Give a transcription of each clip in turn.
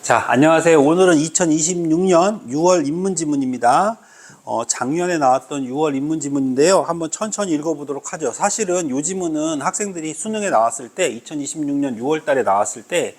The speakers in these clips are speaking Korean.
자, 안녕하세요. 오늘은 2026년 6월 인문지문입니다. 작년에 나왔던 6월 인문지문인데요. 한번 천천히 읽어보도록 하죠. 사실은 요 지문은 학생들이 수능에 나왔을 때, 2026년 6월 달에 나왔을 때,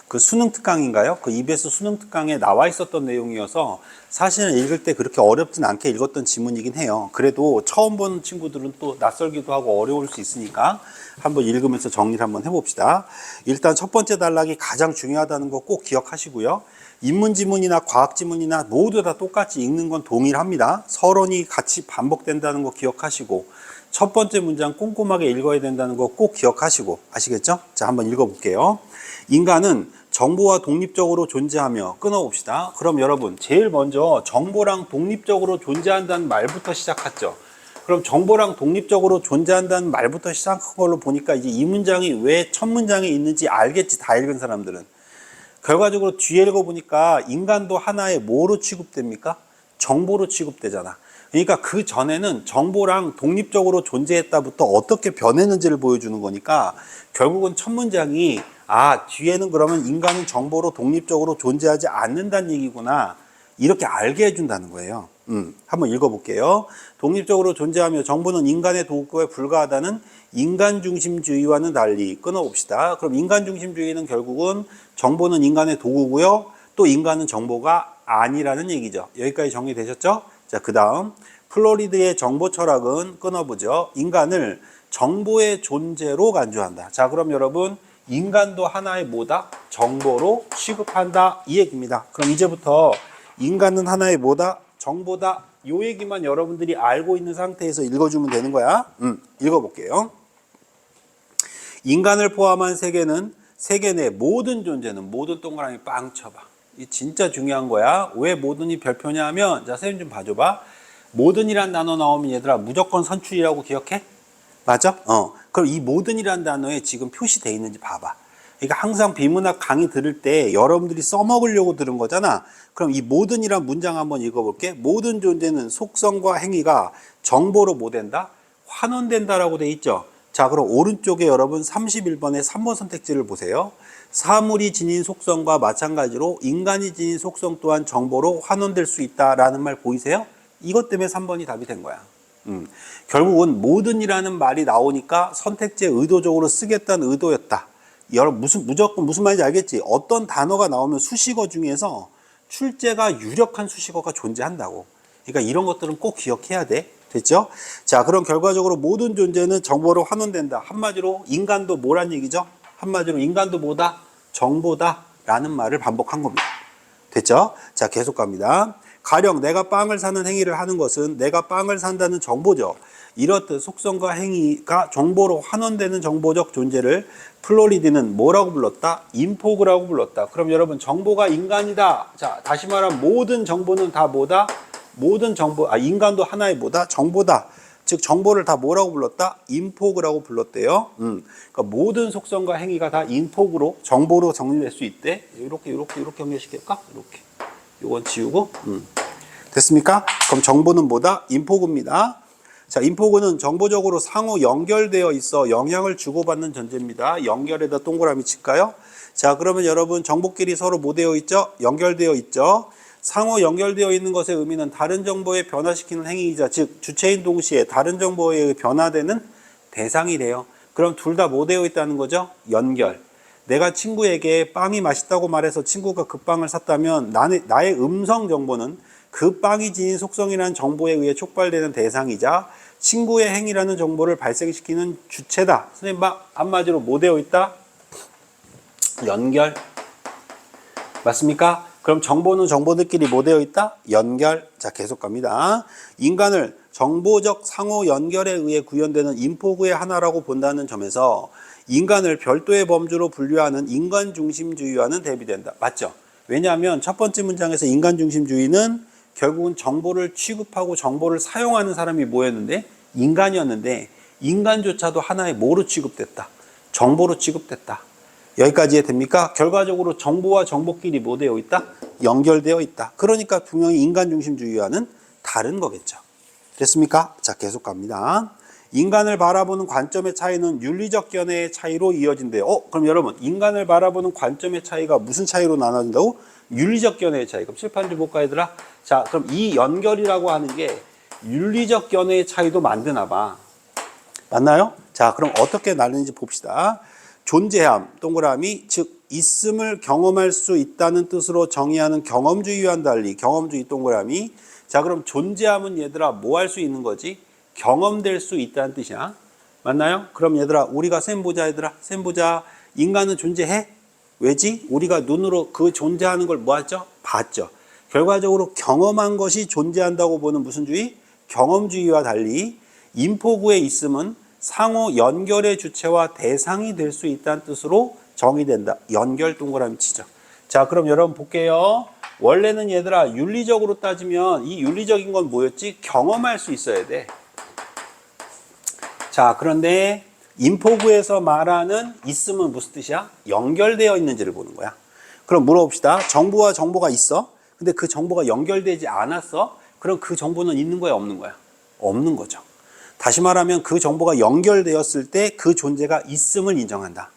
그 수능 특강인가요? 그 EBS 수능 특강에 나와 있었던 내용이어서 사실은 읽을 때 그렇게 어렵진 않게 읽었던 지문이긴 해요. 그래도 처음 보는 친구들은 또 낯설기도 하고 어려울 수 있으니까 한번 읽으면서 정리를 한번 해봅시다. 일단 첫 번째 단락이 가장 중요하다는 거 꼭 기억하시고요. 인문지문이나 과학지문이나 모두 다 똑같이 읽는 건 동일합니다. 서론이 같이 반복된다는 거 기억하시고 첫 번째 문장 꼼꼼하게 읽어야 된다는 거 꼭 기억하시고 아시겠죠? 자, 한번 읽어볼게요. 인간은 정보와 독립적으로 존재하며 끊어봅시다. 그럼 여러분 제일 먼저 정보랑 독립적으로 존재한다는 말부터 시작하죠. 그럼 정보랑 독립적으로 존재한다는 말부터 시작한 걸로 보니까 이제 이 문장이 왜 첫 문장에 있는지 알겠지, 다 읽은 사람들은. 결과적으로 뒤에 읽어보니까 인간도 하나의 뭐로 취급됩니까? 정보로 취급되잖아. 그러니까 그 전에는 정보랑 독립적으로 존재했다부터 어떻게 변했는지를 보여주는 거니까 결국은 첫 문장이 뒤에는 그러면 인간은 정보로 독립적으로 존재하지 않는다는 얘기구나, 이렇게 알게 해준다는 거예요. 한번 읽어볼게요. 독립적으로 존재하며 정보는 인간의 도구에 불과하다는 인간중심주의와는 달리 끊어봅시다. 그럼 인간중심주의는 결국은 정보는 인간의 도구고요. 또 인간은 정보가 아니라는 얘기죠. 여기까지 정리되셨죠? 자, 그 다음 플로리드의 정보 철학은 끊어보죠. 인간을 정보의 존재로 간주한다. 자, 그럼 여러분 인간도 하나의 뭐다? 정보로 취급한다, 이 얘기입니다. 그럼 이제부터 인간은 하나의 뭐다? 정보다, 요 얘기만 여러분들이 알고 있는 상태에서 읽어주면 되는 거야. 읽어볼게요. 인간을 포함한 세계 내 모든 존재는, 모든 동그라미 빵 쳐봐. 이 진짜 중요한 거야. 왜 모든이 별표냐 하면, 자, 선생님 좀 봐줘봐. 모든이란 단어 나오면 얘들아 무조건 선출이라고 기억해? 맞아? 그럼 이 모든이란 단어에 지금 표시되어 있는지 봐봐. 그러니까 항상 비문학 강의 들을 때 여러분들이 써먹으려고 들은 거잖아. 그럼 이 모든이란 문장 한번 읽어볼게. 모든 존재는 속성과 행위가 정보로 뭐 된다? 환원된다라고 돼 있죠. 자, 그럼 오른쪽에 여러분 31번의 3번 선택지를 보세요. 사물이 지닌 속성과 마찬가지로 인간이 지닌 속성 또한 정보로 환원될 수 있다라는 말 보이세요? 이것 때문에 3번이 답이 된 거야. 결국은 모든이라는 말이 나오니까 선택지에 의도적으로 쓰겠다는 의도였다. 여러분 무조건 무슨 말인지 알겠지? 어떤 단어가 나오면 수식어 중에서 출제가 유력한 수식어가 존재한다고. 그러니까 이런 것들은 꼭 기억해야 돼. 됐죠? 자, 그럼 결과적으로 모든 존재는 정보로 환원된다. 한마디로 인간도 뭐란 얘기죠? 한마디로 인간도 뭐다? 정보다 라는 말을 반복한 겁니다. 됐죠? 자, 계속 갑니다. 가령 내가 빵을 사는 행위를 하는 것은 내가 빵을 산다는 정보죠. 이렇듯 속성과 행위가 정보로 환원되는 정보적 존재를 플로리드는 뭐라고 불렀다? 인포그라고 불렀다. 그럼 여러분 정보가 인간이다. 자, 다시 말하면 모든 정보는 다 뭐다? 모든 정보, 인간도 하나의 뭐다? 정보다. 즉 정보를 다 뭐라고 불렀다? 인포그라고 불렀대요. 그러니까 모든 속성과 행위가 다 인포그로, 정보로 정리될 수 있대. 이렇게 연결시킬까? 이렇게. 요건 지우고. 됐습니까? 그럼 정보는 뭐다? 인포그입니다. 자, 인포그는 정보적으로 상호 연결되어 있어 영향을 주고받는 존재입니다. 연결에다 동그라미 칠까요? 자, 그러면 여러분 정보끼리 서로 뭐 되어 있죠? 연결되어 있죠. 상호 연결되어 있는 것의 의미는 다른 정보에 변화시키는 행위이자, 즉 주체인 동시에 다른 정보에 의해 변화되는 대상이래요. 그럼 둘 다 뭐 되어 있다는 거죠? 연결. 내가 친구에게 빵이 맛있다고 말해서 친구가 그 빵을 샀다면 나의 음성 정보는 그 빵이 지닌 속성이라는 정보에 의해 촉발되는 대상이자 친구의 행위라는 정보를 발생시키는 주체다. 선생님, 한마디로 뭐 되어 있다? 연결. 맞습니까? 그럼 정보는 정보들끼리 뭐 되어 있다? 연결. 자, 계속 갑니다. 인간을 정보적 상호 연결에 의해 구현되는 인포그의 하나라고 본다는 점에서 인간을 별도의 범주로 분류하는 인간중심주의와는 대비된다. 맞죠? 왜냐하면 첫 번째 문장에서 인간중심주의는 결국은 정보를 취급하고 정보를 사용하는 사람이 뭐였는데? 인간이었는데 인간조차도 하나의 뭐로 취급됐다? 정보로 취급됐다. 여기까지 됩니까? 결과적으로 정보와 정보끼리 뭐 되어 있다? 연결되어 있다. 그러니까 분명히 인간중심주의와는 다른 거겠죠. 됐습니까? 자, 계속 갑니다. 인간을 바라보는 관점의 차이는 윤리적 견해의 차이로 이어진대요. 그럼 여러분, 인간을 바라보는 관점의 차이가 무슨 차이로 나눠진다고? 윤리적 견해의 차이. 그럼 칠판 좀 볼까, 얘들아? 자, 그럼 이 연결이라고 하는 게 윤리적 견해의 차이도 만드나 봐. 맞나요? 자, 그럼 어떻게 나누는지 봅시다. 존재함, 동그라미, 즉 있음을 경험할 수 있다는 뜻으로 정의하는 경험주의와는 달리 경험주의 동그라미. 자, 그럼 존재함은 얘들아 뭐 할 수 있는 거지? 경험될 수 있다는 뜻이야. 맞나요? 그럼 얘들아 우리가 셈 보자, 얘들아. 셈 보자. 인간은 존재해? 왜지? 우리가 눈으로 그 존재하는 걸 뭐 하죠? 봤죠. 결과적으로 경험한 것이 존재한다고 보는 무슨 주의? 경험주의와 달리 인포구의 있음은 상호 연결의 주체와 대상이 될 수 있다는 뜻으로 정의된다. 연결 동그라미 치죠. 자, 그럼 여러분 볼게요. 원래는 얘들아 윤리적으로 따지면 이 윤리적인 건 뭐였지? 경험할 수 있어야 돼. 자, 그런데 인포구에서 말하는 있음은 무슨 뜻이야? 연결되어 있는지를 보는 거야. 그럼 물어봅시다. 정보와 정보가 있어. 근데 그 정보가 연결되지 않았어. 그럼 그 정보는 있는 거야, 없는 거야? 없는 거죠. 다시 말하면 그 정보가 연결되었을 때 그 존재가 있음을 인정한다.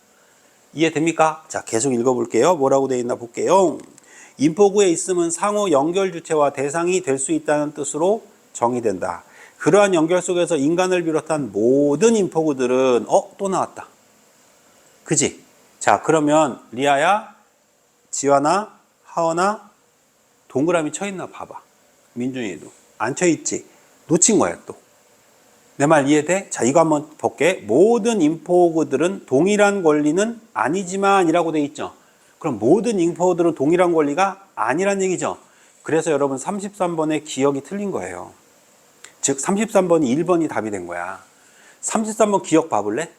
이해됩니까? 자, 계속 읽어볼게요. 뭐라고 되어 있나 볼게요. 인포구의 있음은 상호 연결 주체와 대상이 될 수 있다는 뜻으로 정의된다. 그러한 연결 속에서 인간을 비롯한 모든 인포구들은 또 나왔다. 그지? 자, 그러면 리아야, 지환아, 하원아 동그라미 쳐있나 봐봐. 민준이도 안 쳐있지? 놓친 거야 또. 내 말 이해돼? 자, 이거 한번 볼게. 모든 인포구들은 동일한 권리는 아니지만 이라고 돼 있죠. 그럼 모든 인포구들은 동일한 권리가 아니란 얘기죠. 그래서 여러분 33번의 기억이 틀린 거예요. 즉 33번이 1번이 답이 된 거야. 33번 기억 봐볼래?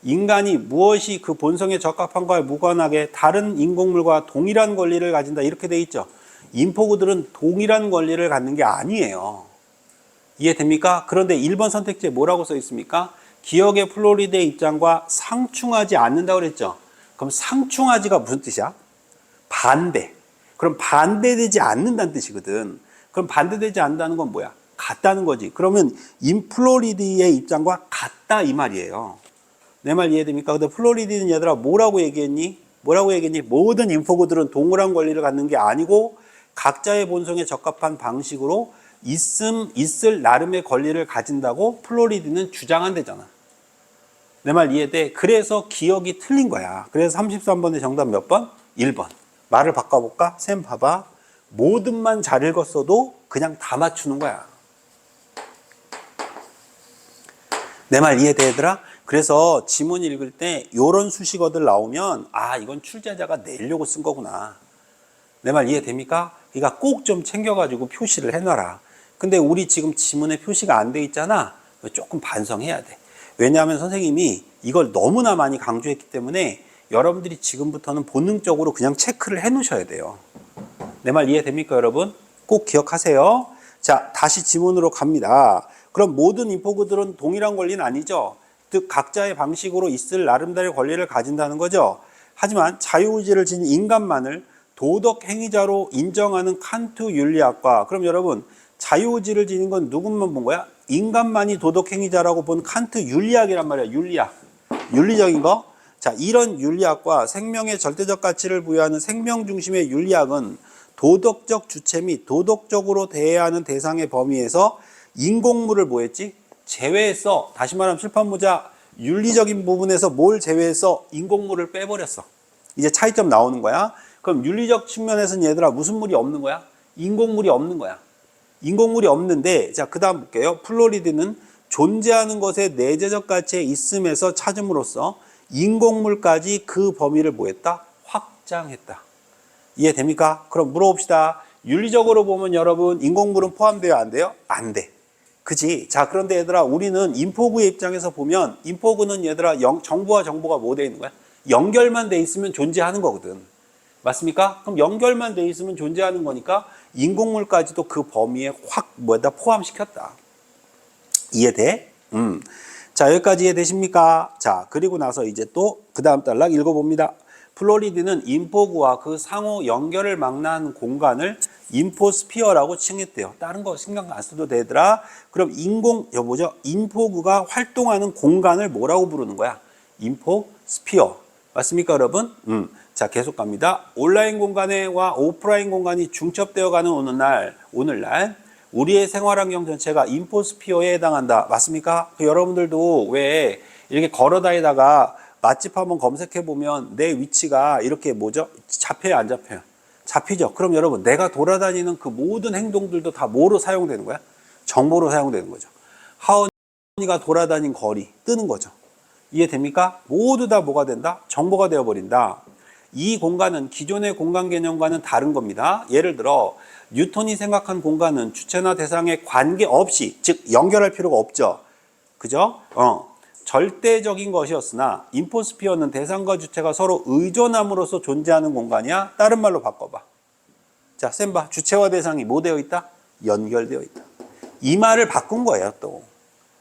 인간이 무엇이 그 본성에 적합한가에 무관하게 다른 인공물과 동일한 권리를 가진다 이렇게 돼 있죠. 인포구들은 동일한 권리를 갖는 게 아니에요. 이해됩니까? 그런데 1번 선택지에 뭐라고 써 있습니까? 기억의 플로리드의 입장과 상충하지 않는다고 그랬죠. 그럼 상충하지가 무슨 뜻이야? 반대. 그럼 반대되지 않는다는 뜻이거든. 그럼 반대되지 않는다는 건 뭐야? 같다는 거지. 그러면 인플로리드의 입장과 같다 이 말이에요. 내 말 이해됩니까? 근데 플로리드는 얘들아 뭐라고 얘기했니? 뭐라고 얘기했니? 모든 인포구들은 동일한 권리를 갖는 게 아니고 각자의 본성에 적합한 방식으로 있을 나름의 권리를 가진다고 플로리드는 주장한대잖아. 내 말 이해돼? 그래서 기억이 틀린 거야. 그래서 33번의 정답 몇 번? 1번. 말을 바꿔볼까? 쌤 봐봐. 모든만 잘 읽었어도 그냥 다 맞추는 거야. 내 말 이해돼, 얘들아? 그래서 지문 읽을 때 이런 수식어들 나오면 이건 출제자가 내려고 쓴 거구나. 내 말 이해됩니까? 그러니까 꼭 좀 챙겨가지고 표시를 해놔라. 근데 우리 지금 지문에 표시가 안 돼 있잖아. 조금 반성해야 돼. 왜냐하면 선생님이 이걸 너무나 많이 강조했기 때문에 여러분들이 지금부터는 본능적으로 그냥 체크를 해 놓으셔야 돼요. 내 말 이해됩니까, 여러분? 꼭 기억하세요. 자, 다시 지문으로 갑니다. 그럼 모든 인포구들은 동일한 권리는 아니죠. 즉 각자의 방식으로 있을 나름대로의 권리를 가진다는 거죠. 하지만 자유의지를 지닌 인간만을 도덕 행위자로 인정하는 칸트 윤리학과, 그럼 여러분 자유의지를 지닌 건 누구만 본 거야? 인간만이 도덕 행위자라고 본 칸트 윤리학이란 말이야. 윤리학. 윤리적인 거. 자, 이런 윤리학과 생명의 절대적 가치를 부여하는 생명 중심의 윤리학은 도덕적 주체 및 도덕적으로 대해야 하는 대상의 범위에서 인공물을 뭐 했지? 제외했어. 다시 말하면 칠판 보자. 윤리적인 부분에서 뭘 제외해서? 인공물을 빼버렸어. 이제 차이점 나오는 거야. 그럼 윤리적 측면에서는 얘들아 무슨 물이 없는 거야? 인공물이 없는 거야. 인공물이 없는데, 자, 그 다음 볼게요. 플로리드는 존재하는 것의 내재적 가치에 있음에서 찾음으로써 인공물까지 그 범위를 뭐 했다? 확장했다. 이해됩니까? 그럼 물어봅시다. 윤리적으로 보면 여러분 인공물은 포함돼요? 안 돼요? 안 돼. 그치? 자, 그런데 얘들아 우리는 인포구의 입장에서 보면 인포구는 얘들아 정보와 정보가 뭐 돼 있는 거야? 연결만 돼 있으면 존재하는 거거든. 맞습니까? 그럼 연결만 돼 있으면 존재하는 거니까 인공물까지도 그 범위에 확 포함시켰다. 이해돼? 자, 여기까지 이해되십니까? 자, 그리고 나서 이제 또 그 다음 단락 읽어봅니다. 플로리드는 인포구와 그 상호 연결을 막는 공간을 인포스피어라고 칭했대요. 다른 거 신경 안 써도 되더라. 그럼 인포구가 활동하는 공간을 뭐라고 부르는 거야? 인포스피어. 맞습니까, 여러분? 자, 계속 갑니다. 온라인 공간과 오프라인 공간이 중첩되어 가는 오늘날 우리의 생활 환경 전체가 인포스피어에 해당한다. 맞습니까? 여러분들도 왜 이렇게 걸어 다니다가 맛집 한번 검색해 보면 내 위치가 이렇게 잡혀요, 안 잡혀요? 잡히죠. 그럼 여러분, 내가 돌아다니는 그 모든 행동들도 다 뭐로 사용되는 거야? 정보로 사용되는 거죠. 하은이가 돌아다닌 거리 뜨는 거죠. 이해됩니까? 모두 다 뭐가 된다? 정보가 되어버린다. 이 공간은 기존의 공간 개념과는 다른 겁니다. 예를 들어 뉴턴이 생각한 공간은 주체나 대상에 관계없이, 즉 연결할 필요가 없죠. 그죠? 절대적인 것이었으나 인포스피어는 대상과 주체가 서로 의존함으로써 존재하는 공간이야. 다른 말로 바꿔봐. 자, 쌤 봐. 주체와 대상이 뭐 되어 있다? 연결되어 있다. 이 말을 바꾼 거예요, 또.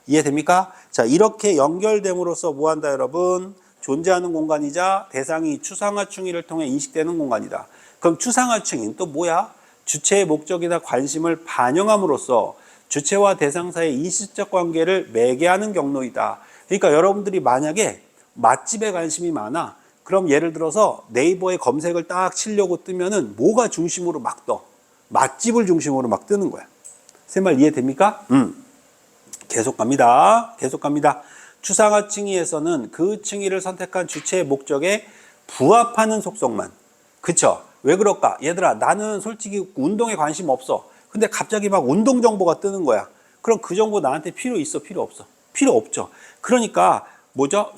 이해됩니까? 자, 이렇게 연결됨으로써 뭐 한다, 여러분? 존재하는 공간이자 대상이 추상화충의를 통해 인식되는 공간이다. 그럼 추상화충인 또 뭐야? 주체의 목적이나 관심을 반영함으로써 주체와 대상 사이의 인식적 관계를 매개하는 경로이다. 그러니까 여러분들이 만약에 맛집에 관심이 많아. 그럼 예를 들어서 네이버에 검색을 딱 치려고 뜨면은 뭐가 중심으로 막 떠? 맛집을 중심으로 막 뜨는 거야. 제 말 이해됩니까? 계속 갑니다. 추상화 층위에서는 그 층위를 선택한 주체의 목적에 부합하는 속성만. 그쵸? 왜 그럴까? 얘들아, 나는 솔직히 운동에 관심 없어. 근데 갑자기 막 운동 정보가 뜨는 거야. 그럼 그 정보 나한테 필요 있어? 필요 없어? 필요 없죠. 그러니까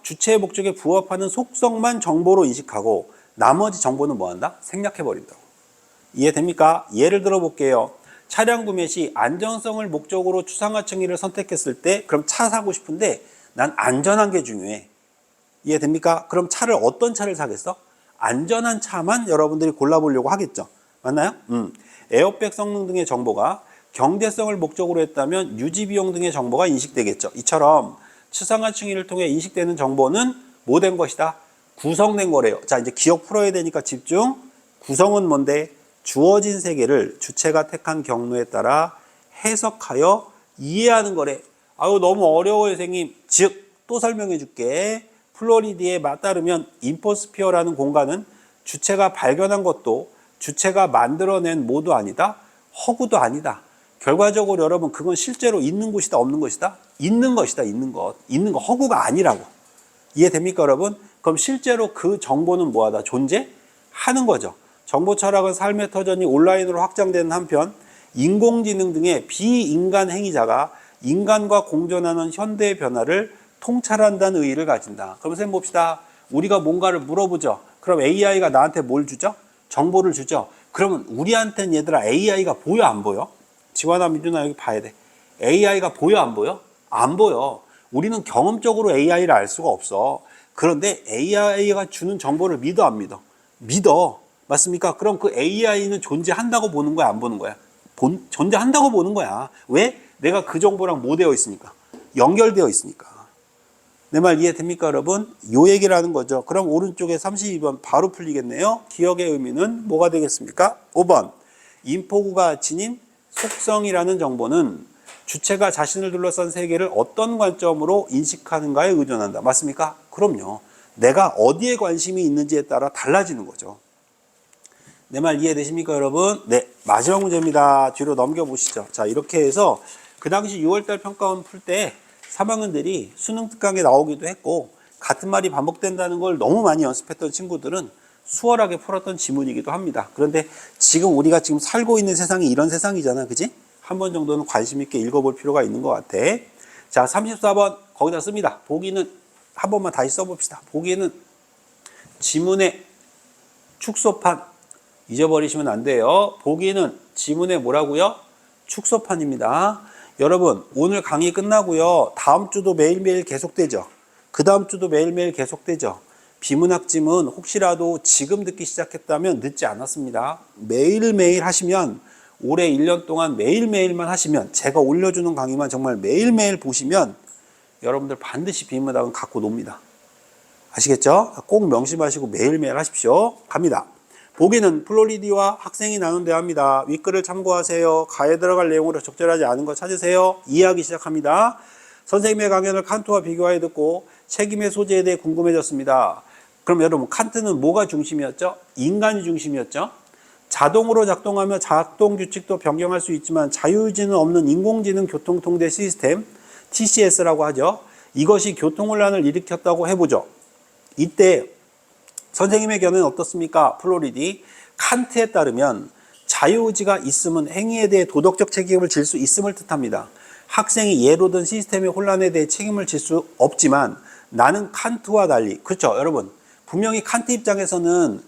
주체의 목적에 부합하는 속성만 정보로 인식하고 나머지 정보는 뭐 한다? 생략해버린다고. 이해됩니까? 예를 들어 볼게요. 차량 구매 시 안전성을 목적으로 추상화 층위를 선택했을 때 그럼 차 사고 싶은데 난 안전한 게 중요해. 이해됩니까? 그럼 어떤 차를 사겠어? 안전한 차만 여러분들이 골라보려고 하겠죠. 맞나요? 에어백 성능 등의 정보가 경제성을 목적으로 했다면 유지비용 등의 정보가 인식되겠죠. 이처럼 추상화 층위를 통해 인식되는 정보는 뭐 된 것이다? 구성된 거래요. 자, 이제 기억 풀어야 되니까 집중. 구성은 뭔데? 주어진 세계를 주체가 택한 경로에 따라 해석하여 이해하는 거래. 아유, 너무 어려워요, 선생님. 즉, 또 설명해 줄게. 플로리디에 따르면 인포스피어라는 공간은 주체가 발견한 것도 주체가 만들어낸 뭐도 아니다? 허구도 아니다. 결과적으로 여러분, 그건 실제로 있는 곳이다, 없는 것이다? 있는 것이다, 있는 것. 있는 거, 허구가 아니라고. 이해됩니까, 여러분? 그럼 실제로 그 정보는 뭐하다? 존재하는 거죠. 정보 철학은 삶의 터전이 온라인으로 확장되는 한편 인공지능 등의 비인간 행위자가 인간과 공존하는 현대의 변화를 통찰한다는 의의를 가진다. 그럼 선생님 봅시다. 우리가 뭔가를 물어보죠. 그럼 AI가 나한테 뭘 주죠? 정보를 주죠. 그러면 우리한테는 얘들아 AI가 보여, 안 보여? 지환아, 민준아, 여기 봐야 돼. AI가 보여, 안 보여? 안 보여. 우리는 경험적으로 AI를 알 수가 없어. 그런데 AI가 주는 정보를 믿어, 안 믿어? 믿어. 맞습니까? 그럼 그 AI는 존재한다고 보는 거야, 안 보는 거야? 존재한다고 보는 거야. 왜? 내가 그 정보랑 뭐 되어 있으니까? 연결되어 있으니까. 내 말 이해됩니까, 여러분? 요 얘기를 하는 거죠. 그럼 오른쪽에 32번 바로 풀리겠네요. 기억의 의미는 뭐가 되겠습니까? 5번. 인포구가 지닌 속성이라는 정보는 주체가 자신을 둘러싼 세계를 어떤 관점으로 인식하는가에 의존한다. 맞습니까? 그럼요. 내가 어디에 관심이 있는지에 따라 달라지는 거죠. 내 말 이해되십니까, 여러분? 네, 마지막 문제입니다. 뒤로 넘겨보시죠. 자, 이렇게 해서 그 당시 6월달 평가원 풀 때 3학년들이 수능 특강에 나오기도 했고 같은 말이 반복된다는 걸 너무 많이 연습했던 친구들은 수월하게 풀었던 지문이기도 합니다. 그런데 지금 우리가 지금 살고 있는 세상이 이런 세상이잖아, 그지? 한 번 정도는 관심 있게 읽어볼 필요가 있는 것 같아. 자, 34번 거기다 씁니다. 보기는 한 번만 다시 써봅시다. 보기는 지문의 축소판 잊어버리시면 안 돼요. 보기는 지문의 뭐라고요? 축소판입니다. 여러분, 오늘 강의 끝나고요. 다음 주도 매일매일 계속되죠. 그 다음 주도 매일매일 계속되죠. 비문학짐은 혹시라도 지금 듣기 시작했다면 늦지 않았습니다. 매일매일 하시면 올해 1년 동안 매일매일만 하시면 제가 올려주는 강의만 정말 매일매일 보시면 여러분들 반드시 비문학은 갖고 놉니다. 아시겠죠? 꼭 명심하시고 매일매일 하십시오. 갑니다. 보기는 플로리디와 학생이 나눈 대화입니다. 윗글을 참고하세요. 가에 들어갈 내용으로 적절하지 않은 거 찾으세요. 이해하기 시작합니다. 선생님의 강연을 칸트와 비교하여 듣고 책임의 소재에 대해 궁금해졌습니다. 그럼 여러분, 칸트는 뭐가 중심이었죠? 인간이 중심이었죠? 자동으로 작동하며 작동 규칙도 변경할 수 있지만 자유의지는 없는 인공지능 교통통제 시스템, TCS라고 하죠. 이것이 교통혼란을 일으켰다고 해보죠. 이때 선생님의 견해는 어떻습니까? 플로리디. 칸트에 따르면 자유의지가 있으면 행위에 대해 도덕적 책임을 질 수 있음을 뜻합니다. 학생이 예로 든 시스템의 혼란에 대해 책임을 질 수 없지만 나는 칸트와 달리, 그렇죠 여러분, 분명히 칸트 입장에서는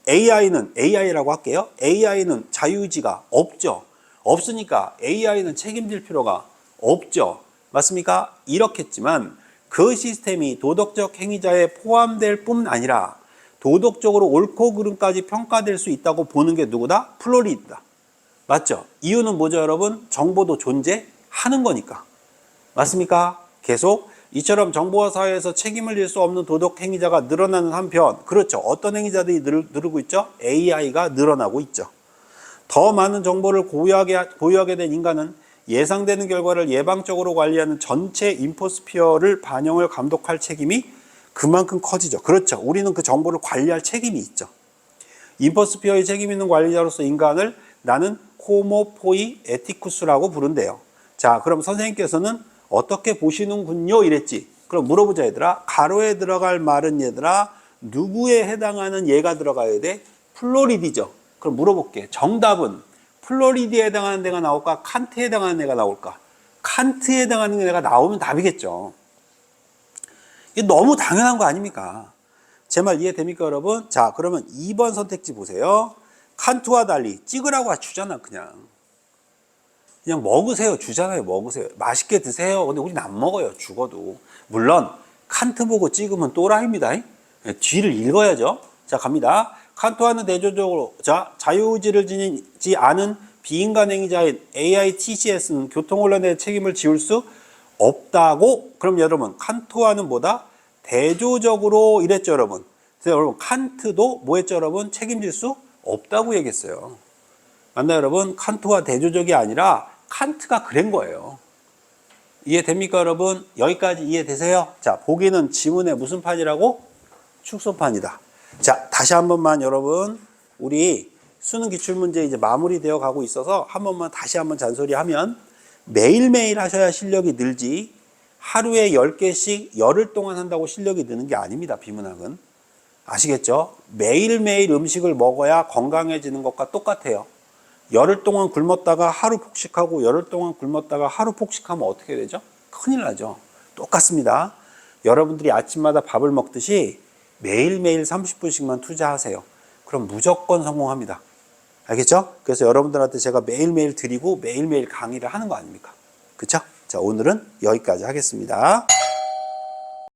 AI라고 할게요. AI는 자유의지가 없죠. 없으니까 AI는 책임질 필요가 없죠. 맞습니까? 이렇겠지만 그 시스템이 도덕적 행위자에 포함될 뿐 아니라 도덕적으로 옳고 그름까지 평가될 수 있다고 보는 게 누구다? 플로리디다. 맞죠? 이유는 뭐죠, 여러분? 정보도 존재하는 거니까. 맞습니까? 계속 이처럼 정보화 사회에서 책임을 질 수 없는 도덕 행위자가 늘어나는 한편, 그렇죠. 어떤 행위자들이 늘고 있죠? AI가 늘어나고 있죠. 더 많은 정보를 보유하게 된 인간은 예상되는 결과를 예방적으로 관리하는 전체 인포스피어를 반영을 감독할 책임이 그만큼 커지죠. 그렇죠. 우리는 그 정보를 관리할 책임이 있죠. 인포스피어의 책임 있는 관리자로서 인간을 나는 호모 포이 에티쿠스라고 부른대요. 자, 그럼 선생님께서는 어떻게 보시는군요 이랬지. 그럼 물어보자 얘들아. 가로에 들어갈 말은 얘들아 누구에 해당하는 얘가 들어가야 돼? 플로리디죠. 그럼 물어볼게. 정답은 플로리디에 해당하는 데가 나올까? 칸트에 해당하는 데가 나올까? 칸트에 해당하는 데가 나오면 답이겠죠. 이게 너무 당연한 거 아닙니까? 제 말 이해됩니까 여러분? 자, 그러면 2번 선택지 보세요. 칸트와 달리 찍으라고 주잖아. 그냥 먹으세요 주잖아요. 먹으세요. 맛있게 드세요. 근데 우리는 안 먹어요. 죽어도. 물론 칸트 보고 찍으면 또라이입니다. 뒤를 읽어야죠. 자, 갑니다. 칸트와는 대조적으로 자유의지를 지니지 않은 비인간 행위자인 AI TCS는 교통혼란에 책임을 지울 수 없다고. 그럼 여러분, 칸트와는 뭐다? 대조적으로 이랬죠 여러분. 그래서 여러분, 칸트도 뭐 했죠 여러분? 책임질 수 없다고 얘기했어요. 맞나요 여러분? 칸트와 대조적이 아니라 칸트가 그런 거예요. 이해됩니까 여러분? 여기까지 이해되세요? 자, 보기는 지문의 무슨 판이라고? 축소판이다. 자, 다시 한 번만 여러분, 우리 수능 기출문제 이제 마무리되어 가고 있어서 한 번만 다시 한번 잔소리하면, 매일매일 하셔야 실력이 늘지 하루에 10개씩 열흘 동안 한다고 실력이 느는 게 아닙니다. 비문학은. 아시겠죠? 매일매일 음식을 먹어야 건강해지는 것과 똑같아요. 열흘 동안 굶었다가 하루 폭식하고 열흘 동안 굶었다가 하루 폭식하면 어떻게 되죠? 큰일 나죠. 똑같습니다. 여러분들이 아침마다 밥을 먹듯이 매일매일 30분씩만 투자하세요. 그럼 무조건 성공합니다. 알겠죠? 그래서 여러분들한테 제가 매일매일 드리고 매일매일 강의를 하는 거 아닙니까? 그쵸? 자, 오늘은 여기까지 하겠습니다.